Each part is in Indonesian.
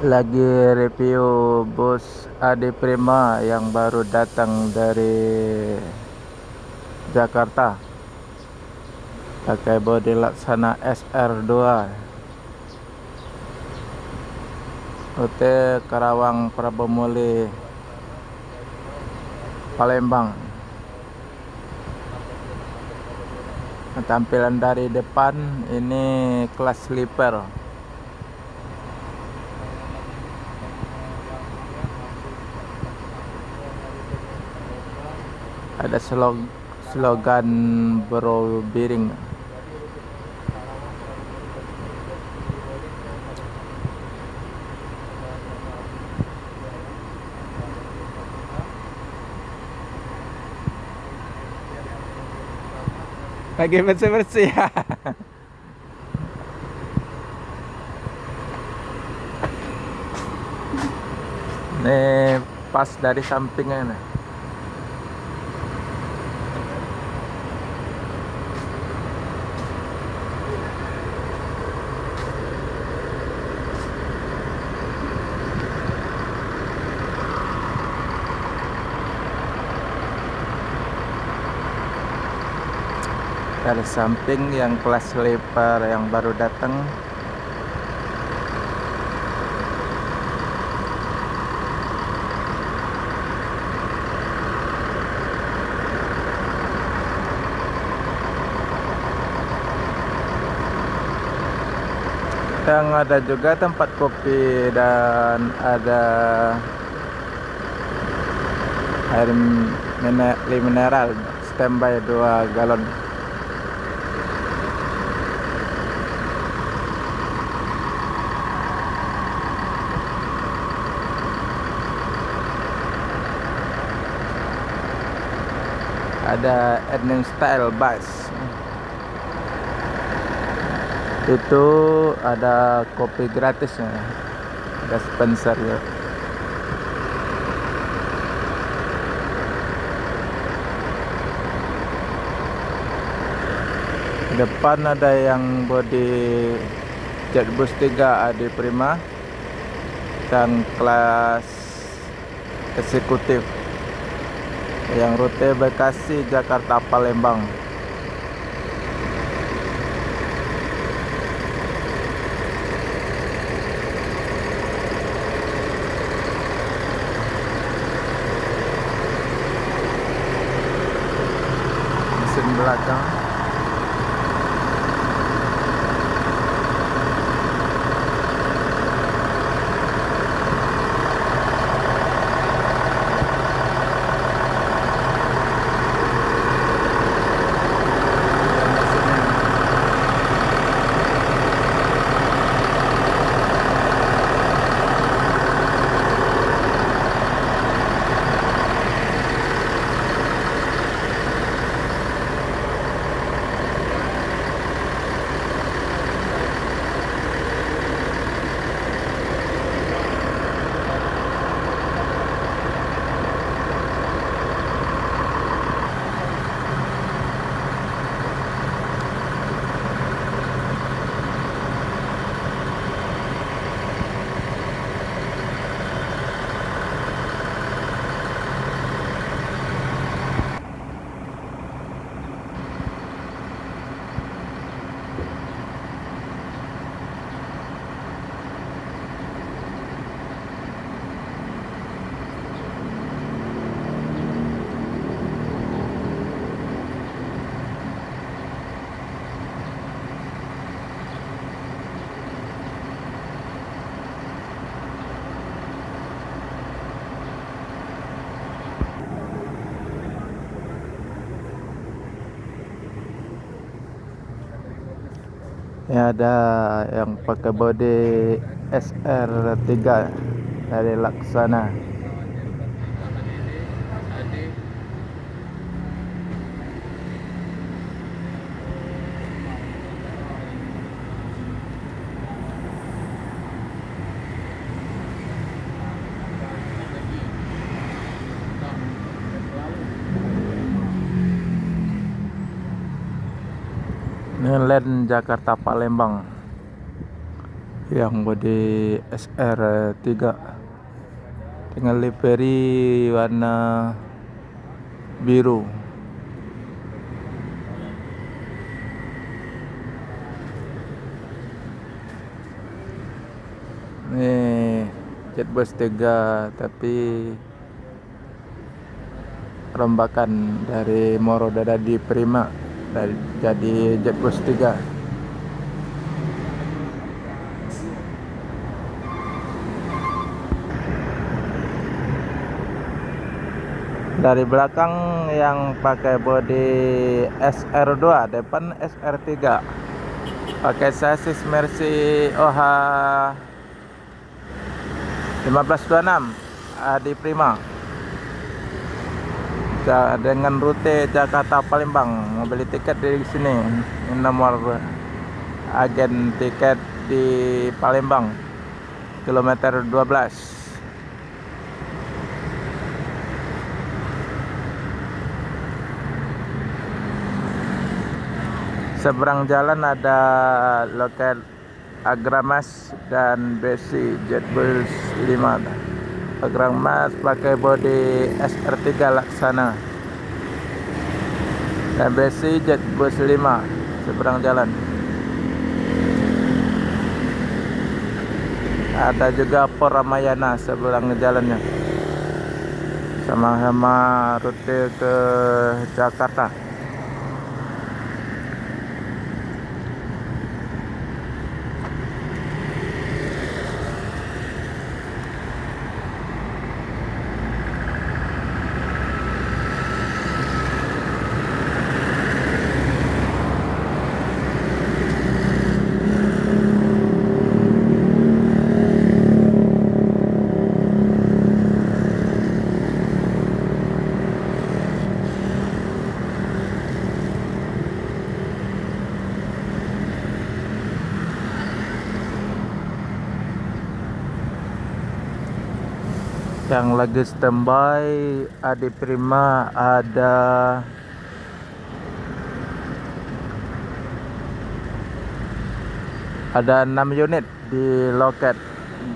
Lagi review bus Adi Prima yang baru datang dari Jakarta, pakai bodi Laksana SR2, rute Karawang Prabomuli Palembang. Tampilan dari depan ini kelas sleeper. Ada slogan Bro Biring. Lagi bersih-bersih ya. Nih pas dari sampingnya nih. Dari samping yang kelas sleeper yang baru datang. Yang ada juga tempat kopi dan ada air mineral standby 2 galon. Ada Ending Style Bus. Itu ada kopi gratisnya, ada sponsor ya. Depan ada yang bodi Jetbus 3 Adi Prima dan kelas eksekutif yang rute Bekasi Jakarta Palembang. Mesin belakang. Ya, ada yang pakai bodi SR3 dari Laksana. Ini Land Jakarta Palembang. yang bodi SR3 dengan livery warna biru. Ini Jetbus 3 tapi rombakan dari Moro Dadadi Prima jadi Jetbus 3. Dari belakang yang pakai bodi SR2, depan SR3. Pakai sasis Mercy OH 1526 Adi Prima. Dengan rute Jakarta Palembang. Mau beli tiket di sini. Ini nomor agen tiket di Palembang. Kilometer 12. Seberang jalan ada loket Agramas dan Besi Jetbus 5. Agramas pakai bodi SR3 Laksana dan Besi Jetbus 5 seberang jalan. Ada juga Por Ramayana seberang jalannya, sama-sama rute ke Jakarta. Yang lagi standby Adi Prima ada ada 6 unit di loket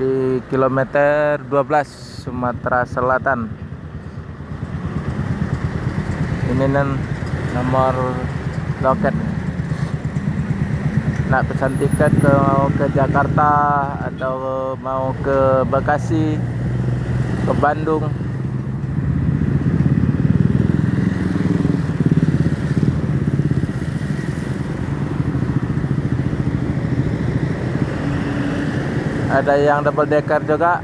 di kilometer 12 Sumatera Selatan. Ini nomor loket. Nak pesan tiket ke Jakarta atau mau ke Bekasi, ke Bandung. Ada yang double decker juga.